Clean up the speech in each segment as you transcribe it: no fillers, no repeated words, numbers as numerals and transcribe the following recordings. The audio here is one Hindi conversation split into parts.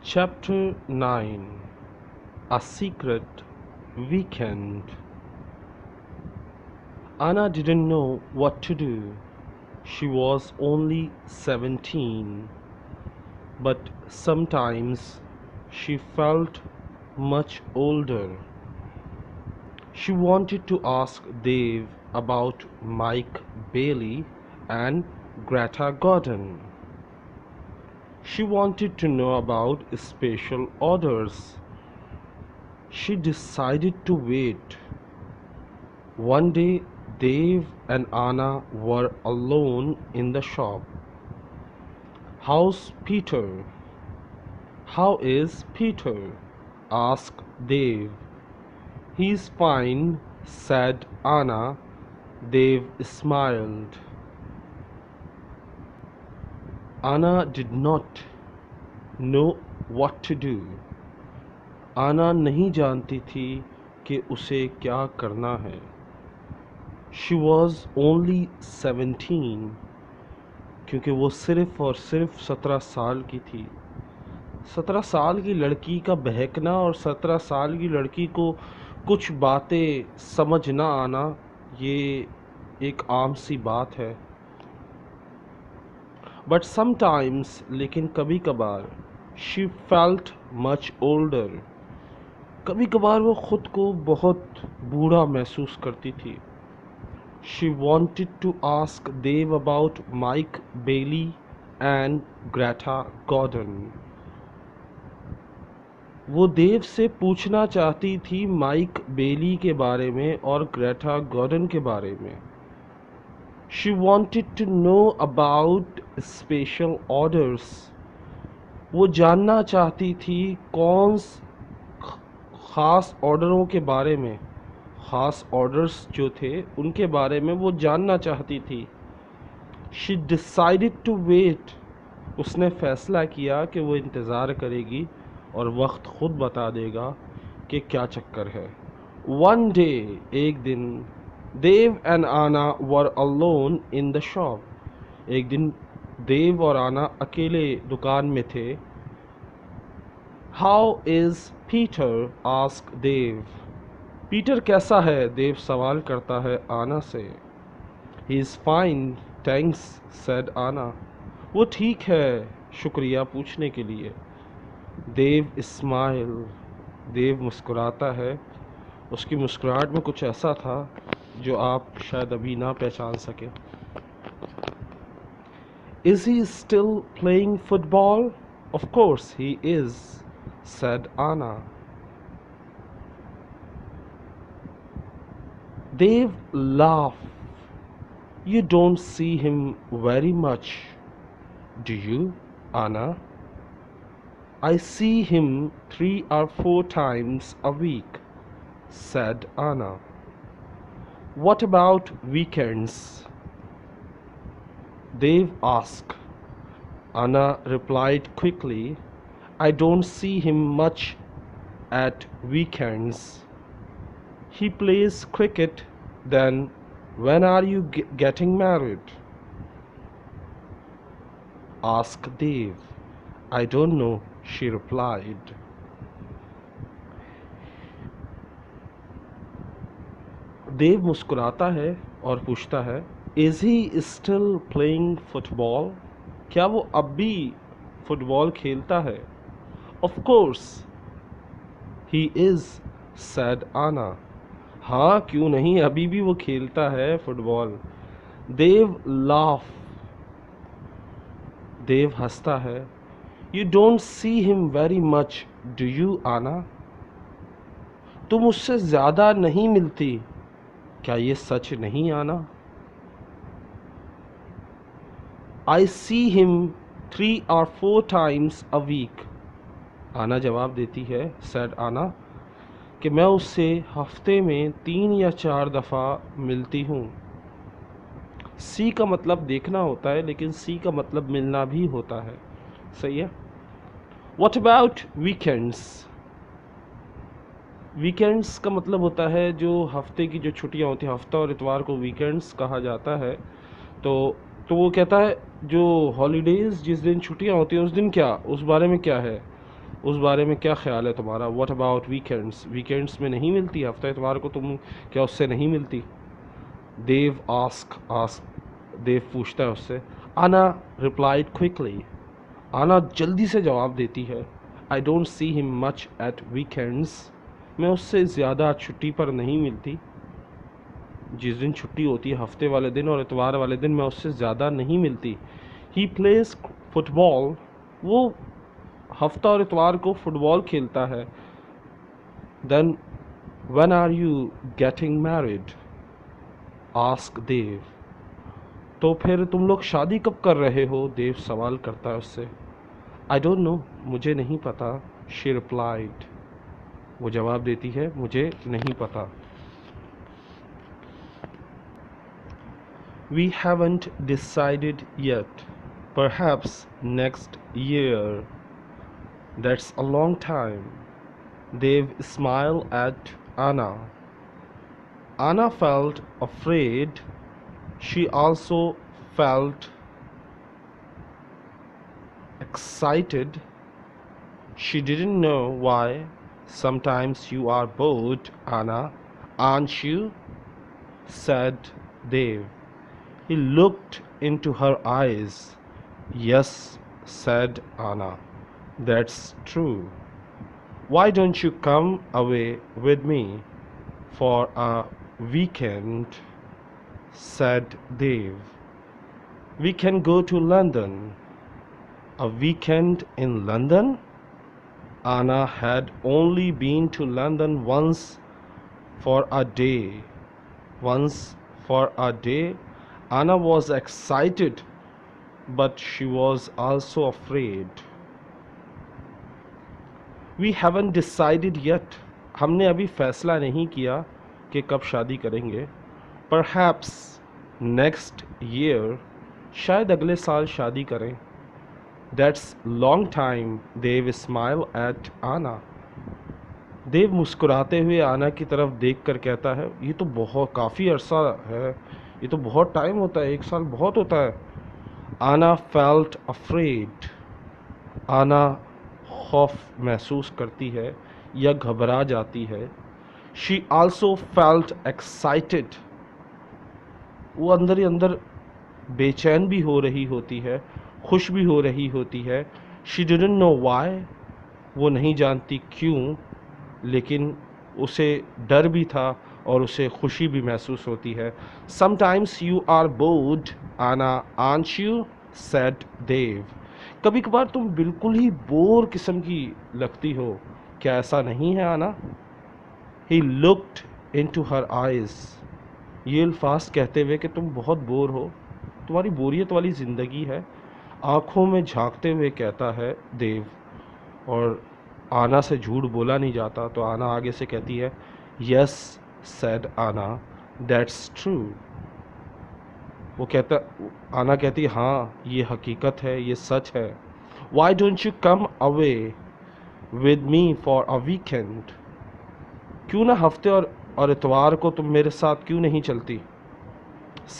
Chapter 9 A Secret Weekend. Anna didn't know what to do. She was only 17, but sometimes she felt much older. She wanted to ask Dave about Mike Bailey and Greta Gordon. She wanted to know about special orders. She decided to wait. One day, Dave and Anna were alone in the shop. "How's Peter?" "How is Peter?" asked Dave. "He's fine," said Anna. Dave smiled. Anna did not know what to do. Anna नहीं जानती थी कि उसे क्या करना है. She was only 17, क्योंकि वो सिर्फ और सिर्फ 17 साल की थी. 17 साल की लड़की का बहकना और 17 साल की लड़की को कुछ बातें समझ ना आना, ये एक आम सी बात है. बट समटाइम्स, लेकिन कभी कभार, शी फेल्ट मच ओल्डर. कभी कभार वो खुद को बहुत बूढ़ा महसूस करती थी. She wanted to ask Dave about Mike Bailey and Greta Gordon. वो देव से पूछना चाहती थी माइक बेली के बारे में और ग्रेटा गॉर्डन के बारे में. She wanted to know about special orders. वो जानना चाहती थी कौन ख़ास ऑर्डरों के बारे में. ख़ास ऑर्डर्स जो थे उनके बारे में वो जानना चाहती थी. She decided to wait. उसने फ़ैसला किया कि वो इंतज़ार करेगी और वक्त ख़ुद बता देगा कि क्या चक्कर है. One day, एक दिन, Dave and Anna were alone in the shop. एक दिन देव और आना अकेले दुकान में थे. How is Peter? asked Dave. Peter कैसा है? देव सवाल करता है आना से. He is fine, thanks, said Anna. वो ठीक है, शुक्रिया पूछने के लिए. देव स्माइल. देव मुस्कुराता है. उसकी मुस्कुराहट में कुछ ऐसा था जो आप शायद अभी ना पहचान सके. Is he still playing football? Of course he is, said Anna. Dave laughed. You don't see him very much, do you, Anna? I see him 3 or 4 times a week, said Anna. What about weekends? Dave asked. Anna replied quickly, I don't see him much at weekends. He plays cricket. Then when are you getting married? Asked Dave. I don't know, she replied. देव मुस्कुराता है और पूछता है, Is he still playing football? क्या वो अब भी फुटबॉल खेलता है? Of course he is, said Anna. हाँ, क्यों नहीं, अभी भी वो खेलता है फुटबॉल. देव laugh. देव हंसता है. You don't see him very much, do you, Anna? तुम उससे ज़्यादा नहीं मिलती, क्या ये सच नहीं आना? I see him 3 or 4 times a week. आना जवाब देती है, said Anna, कि मैं उससे हफ्ते में 3 या 4 दफ़ा मिलती हूँ. सी का मतलब देखना होता है, लेकिन सी का मतलब मिलना भी होता है. सही है. What about weekends? वीकेंड्स का मतलब होता है जो हफ्ते की जो छुट्टियां होती हैं. हफ्ता और इतवार को वीकेंड्स कहा जाता है. तो वो कहता है जो हॉलीडेज़, जिस दिन छुट्टियां होती हैं उस दिन क्या, उस बारे में क्या है. उस बारे में क्या ख्याल है तुम्हारा? What about weekends? वीकेंड्स में नहीं मिलती, हफ्ता इतवार को तुम क्या उससे नहीं मिलती? देव देव पूछता है उससे। आना रिप्लाइड क्विकली, आना जल्दी से जवाब देती है। I don't see him much at weekends, मैं उससे ज़्यादा छुट्टी पर नहीं मिलती। जिस दिन छुट्टी होती है हफ्ते वाले दिन और इतवार वाले दिन, मैं उससे ज़्यादा नहीं मिलती। ही प्लेज फुटबॉल, वो हफ्ता और इतवार को फुटबॉल खेलता है। Then when are you getting married? Ask Dev, तो फिर तुम लोग शादी कब कर रहे हो? देव सवाल करता है उससे। आई डोंट नो, मुझे नहीं पता। शी रिप्लाइड, वो जवाब देती है, मुझे नहीं पता। We haven't decided yet, perhaps next year, that's a long time. Dev smile at Anna. Anna felt afraid. She also felt excited. She didn't know why. Sometimes you are bored, Anna, aren't you? Said Dave. He looked into her eyes. Yes, said Anna. That's true. Why don't you come away with me for a weekend? Said Dave. We can go to London. A weekend in London? Anna had only been to London once for a day. Once for a day. Anna was excited, but she was also afraid. We haven't decided yet. हमने अभी फैसला नहीं किया कि कब शादी करेंगे। Perhaps next year, शायद अगले साल शादी करें। That's long time. Dave smile at Anna. देव मुस्कुराते हुए आना की तरफ देखकर कहता है, ये तो बहुत काफ़ी अरसा है, ये तो बहुत टाइम होता है, एक साल बहुत होता है। आना फेल्ट अफ्रेड, आना खौफ महसूस करती है या घबरा जाती है। शी आल्सो फेल्ट एक्साइटेड, वो अंदर ही अंदर बेचैन भी हो रही होती है, खुश भी हो रही होती है। शी डिडंट नो व्हाई, वो नहीं जानती क्यों, लेकिन उसे डर भी था और उसे खुशी भी महसूस होती है। समटाइम्स यू आर बोर्ड आना, आंट यू? सेड देव। कभी कभार तुम बिल्कुल ही बोर किस्म की लगती हो, क्या ऐसा नहीं है आना? He looked into her eyes, ये अल्फाज कहते हुए कि तुम बहुत बोर हो, तुम्हारी बोरियत वाली ज़िंदगी है, आँखों में झांकते हुए कहता है देव। और आना से झूठ बोला नहीं जाता, तो आना आगे से कहती है, यस सेड आना, दैट्स ट्रू। वो कहता, आना कहती है, हाँ ये हकीकत है, ये सच है। Why don't you come away with me for a weekend? क्यों ना हफ्ते और इतवार को तुम मेरे साथ क्यों नहीं चलती?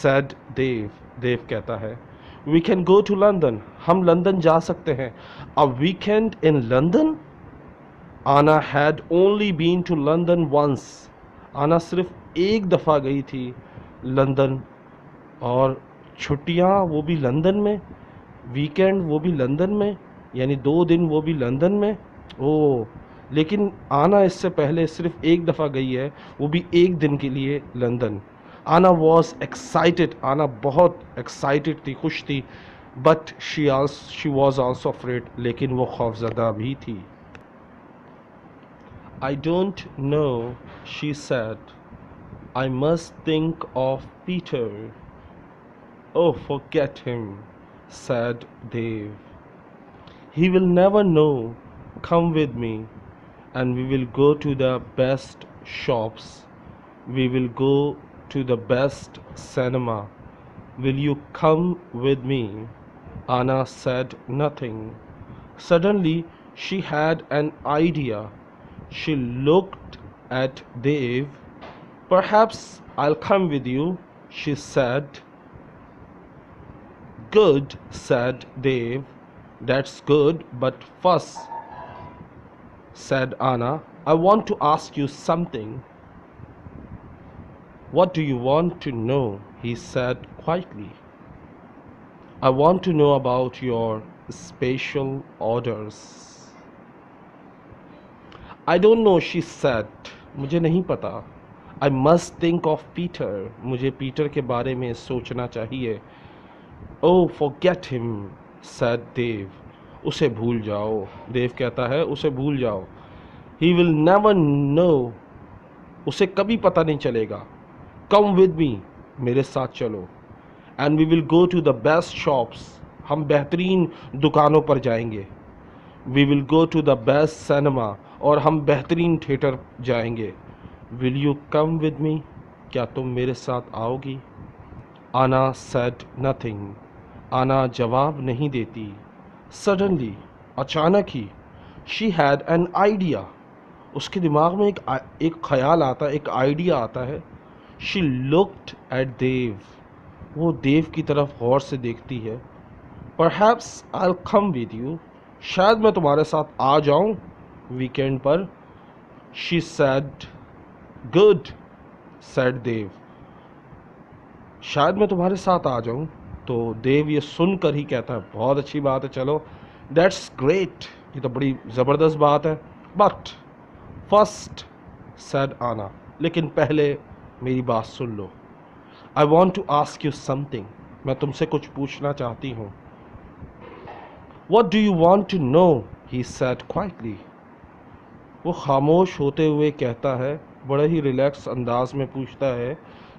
सेड देव, देव कहता है, we can go to London, हम लंदन जा सकते हैं। A weekend in London? Anna had only been to London once, Anna सिर्फ एक दफ़ा गई थी लंदन, और छुट्टियाँ वो भी लंदन में, वीकेंड वो भी लंदन में, यानी 2 दिन वो भी लंदन में। ओह, लेकिन आना इससे पहले सिर्फ एक दफ़ा गई है, वो भी एक दिन के लिए लंदन। आना वॉज एक्साइटेड, आना बहुत एक्साइटेड थी, खुश थी। But she was also afraid, लेकिन वो खौफजदा भी थी। I don't know, she said. I must think of Peter. Oh, forget him, said Dave. He will never know. Come with me, and we will go to the best shops. We will go to the best cinema. Will you come with me? Anna said nothing. Suddenly, she had an idea. She looked at Dave. Perhaps I'll come with you, she said. Good, said Dave. That's good, but first said Anna. I want to ask you something. What do you want to know? He said quietly. I want to know about your special orders. I don't know, she said. मुझे नहीं पता. I must think of Peter. मुझे पीटर के बारे में सोचना चाहिए. Oh, forget him, said Dave. उसे भूल जाओ. देव कहता है उसे भूल जाओ. He will never know. उसे कभी पता नहीं चलेगा. Come with me. मेरे साथ चलो. And we will go to the best shops. हम बेहतरीन दुकानों पर जाएंगे. We will go to the best cinema. और हम बेहतरीन थिएटर जाएंगे. Will you come with me? क्या तुम मेरे साथ आओगी? Anna said nothing. आना जवाब नहीं देती. Suddenly, अचानक ही, she had an idea. उसके दिमाग में एक ख्याल आता है, एक आइडिया आता है. She looked at Dave. वो देव की तरफ गौर से देखती है. Perhaps I'll come with you. शायद मैं तुम्हारे साथ आ जाऊं वीकेंड पर. She said, good, said Dave. शायद मैं तुम्हारे साथ आ जाऊं. तो देव ये सुनकर ही कहता है बहुत अच्छी बात है, चलो. That's great. ये तो बड़ी ज़बरदस्त बात है. But first, said Anna. लेकिन पहले मेरी बात सुन लो. I want to ask you something. मैं तुमसे कुछ पूछना चाहती हूँ. What do you want to know? He said quietly. वो खामोश होते हुए कहता है, बड़े ही रिलैक्स अंदाज में पूछता है,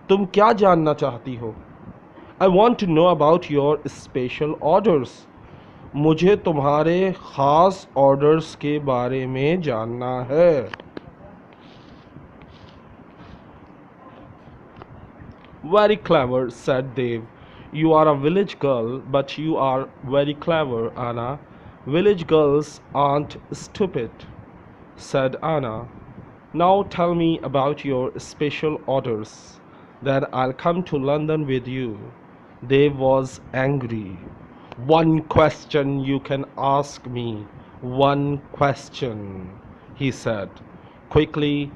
तुम क्या जानना चाहती हो? I want to know about your special orders. मुझे तुम्हारे ख़ास ऑर्डर्स के बारे में जानना है. Very clever, said Dave. You are a village girl, but you are very clever, Anna. Village girls aren't stupid, said Anna. Now tell me about your special orders. Then I'll come to London with you. Dave was angry. One question you can ask me. One question, he said. Quickly,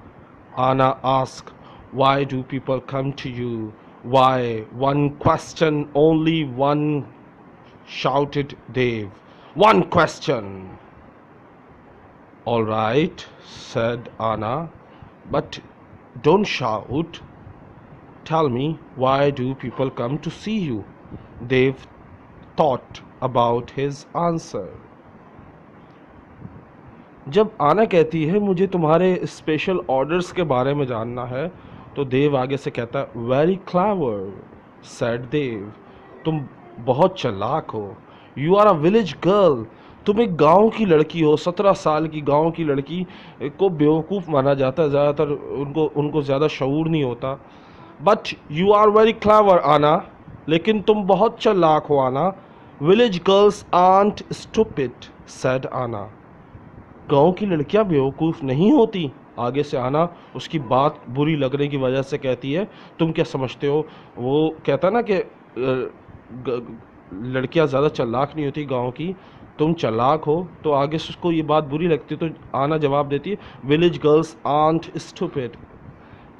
Anna asked, why do people come to you? Why? One question, only one, shouted Dave. One question. All right, said Anna, but don't shout. Tell me, why do people come to see you? Dave thought about his answer. जब आना कहती है मुझे तुम्हारे स्पेशल ऑर्डर्स के बारे में जानना है, तो देव आगे से कहता है वेरी क्लेवर, सैड देव. तुम बहुत चालाक हो. You are a village girl. तुम एक गांव की लड़की हो. 17 साल की गांव की लड़की को बेवकूफ़ माना जाता है. ज़्यादातर उनको ज़्यादा शऊर नहीं होता. But you are very clever Anna. लेकिन तुम बहुत चालाक हो Anna. Village girls aren't stupid, said Anna. गांव की लड़कियां बेवकूफ़ नहीं होती. आगे से आना उसकी बात बुरी लगने की वजह से कहती है तुम क्या समझते हो. वो कहता ना कि लड़कियां ज़्यादा चालाक नहीं होती गांव की, तुम चालाक हो. तो आगे से उसको ये बात बुरी लगती है. तो आना जवाब देती है विलेज गर्ल्स आंट स्टूपिड,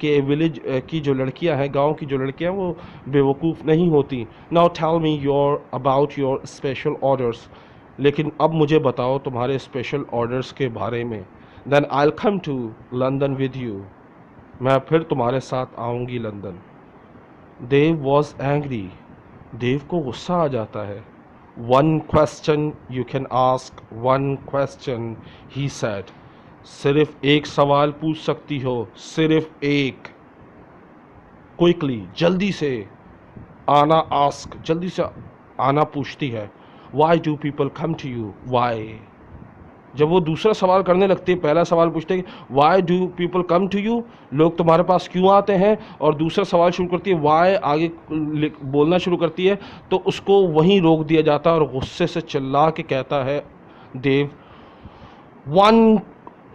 कि विलेज की जो लड़कियां हैं, गांव की जो लड़कियां, वो बेवकूफ़ नहीं होती. Now tell me your about your special orders. लेकिन अब मुझे बताओ तुम्हारे स्पेशल ऑर्डर्स के बारे में. Then I will come to London with you. मैं फिर तुम्हारे साथ आऊँगी London. Dev was angry. Dev को गुस्सा आ जाता है. One question you can ask, one question, he said. सिर्फ एक सवाल पूछ सकती हो, सिर्फ एक. क्विकली, जल्दी से. आना आस्क, जल्दी से आना पूछती है. Why do people come to you? Why. जब वो दूसरा सवाल करने लगती है, पहला सवाल पूछते हैं why do people come to you, लोग तुम्हारे पास क्यों आते हैं, और दूसरा सवाल शुरू करती है वाई, आगे बोलना शुरू करती है, तो उसको वहीं रोक दिया जाता है और गुस्से से चिल्ला के कहता है Dev, one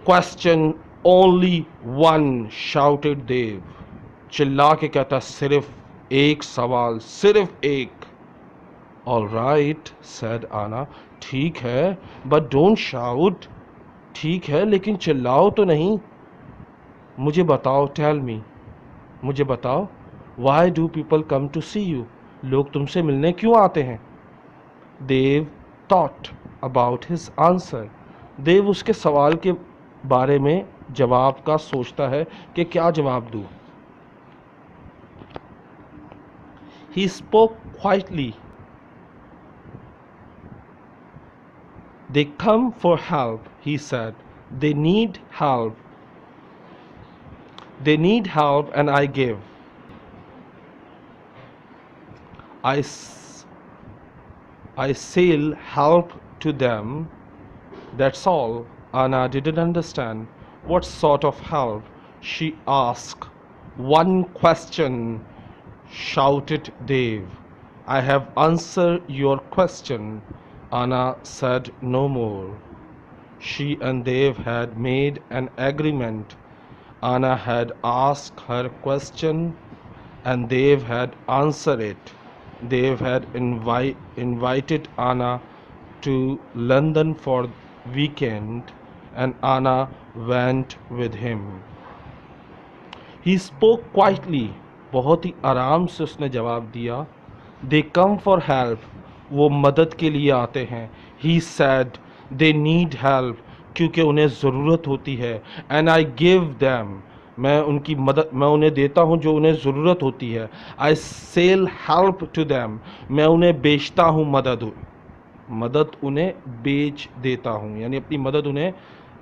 question, only one, shouted Dev. चिल्ला के कहता सिर्फ एक सवाल, सिर्फ एक. ऑल राइट, सेड आना. ठीक है, बट डोंट शाउट. ठीक है, लेकिन चिल्लाओ तो नहीं। मुझे बताओ, टेल मी, मुझे बताओ, why do people come to see you, लोग तुमसे मिलने क्यों आते हैं? Dev thought about his answer, Dev उसके सवाल के बारे में जवाब का सोचता है कि क्या जवाब दूं। He spoke quietly. They come for help, he said. They need help. They need help, and I give. I, I sail help to them. That's all. Anna didn't understand. What sort of help? She asked. One question, shouted Dave. I have answered your question. Anna said no more. She and Dave had made an agreement. Anna had asked her question and Dave had answered it. Dave had invited Anna to London for weekend and Anna went with him. He spoke quietly. बहुत ही आराम से उसने जवाब दिया. They come for help. वो मदद के लिए आते हैं. He said they need help क्योंकि उन्हें ज़रूरत होती है. And I give them. मैं उनकी मदद, मैं उन्हें देता हूँ जो उन्हें ज़रूरत होती है. I sell help to them. मैं उन्हें बेचता हूँ मदद उन्हें बेच देता हूँ, यानी अपनी मदद उन्हें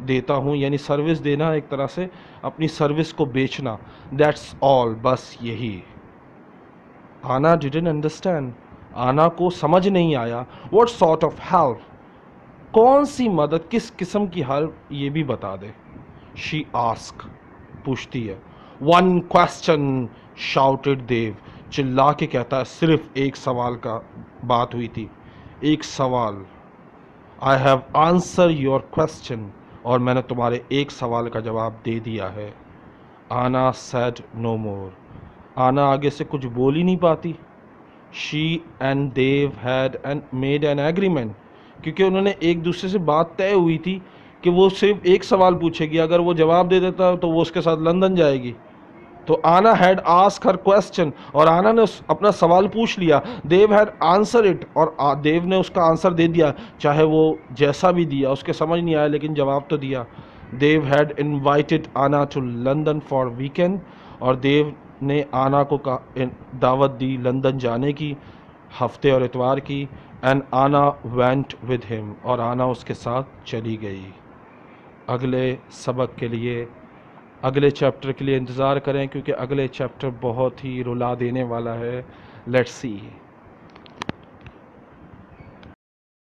देता हूँ, यानी सर्विस देना, एक तरह से अपनी सर्विस को बेचना. दैट्स ऑल, बस यही. आना डिडंट अंडरस्टैंड, आना को समझ नहीं आया. व्हाट सॉर्ट ऑफ हेल्प, कौन सी मदद, किस किस्म की हेल्प, ये भी बता दे. शी आस्क, पूछती है. वन क्वेश्चन, शाउटेड देव, चिल्ला के कहता है. सिर्फ एक सवाल का बात हुई थी, एक सवाल. I have answer your question, और मैंने तुम्हारे एक सवाल का जवाब दे दिया है. आना सेड नो मोर, आना आगे से कुछ बोल ही नहीं पाती. She and Dev had made an agreement, क्योंकि उन्होंने एक दूसरे से बात तय हुई थी कि वो सिर्फ एक सवाल पूछेगी, अगर वो जवाब दे देता तो वो उसके साथ लंदन जाएगी. तो आना हैड आस्क हर क्वेश्चन, और आना ने अपना सवाल पूछ लिया. देव हैड आंसर इट, और देव ने उसका आंसर दे दिया, चाहे वो जैसा भी दिया उसके समझ नहीं आया, लेकिन जवाब तो दिया. देव हैड इनवाइटेड आना टू लंदन फॉर वीकेंड, और देव ने आना को दावत दी लंदन जाने की, हफ्ते और इतवार की. एंड आना वेंट विद हिम, और आना उसके साथ चली गई. अगले सबक के लिए, अगले चैप्टर के लिए इंतज़ार करें, क्योंकि अगले चैप्टर बहुत ही रुला देने वाला है. Let's see.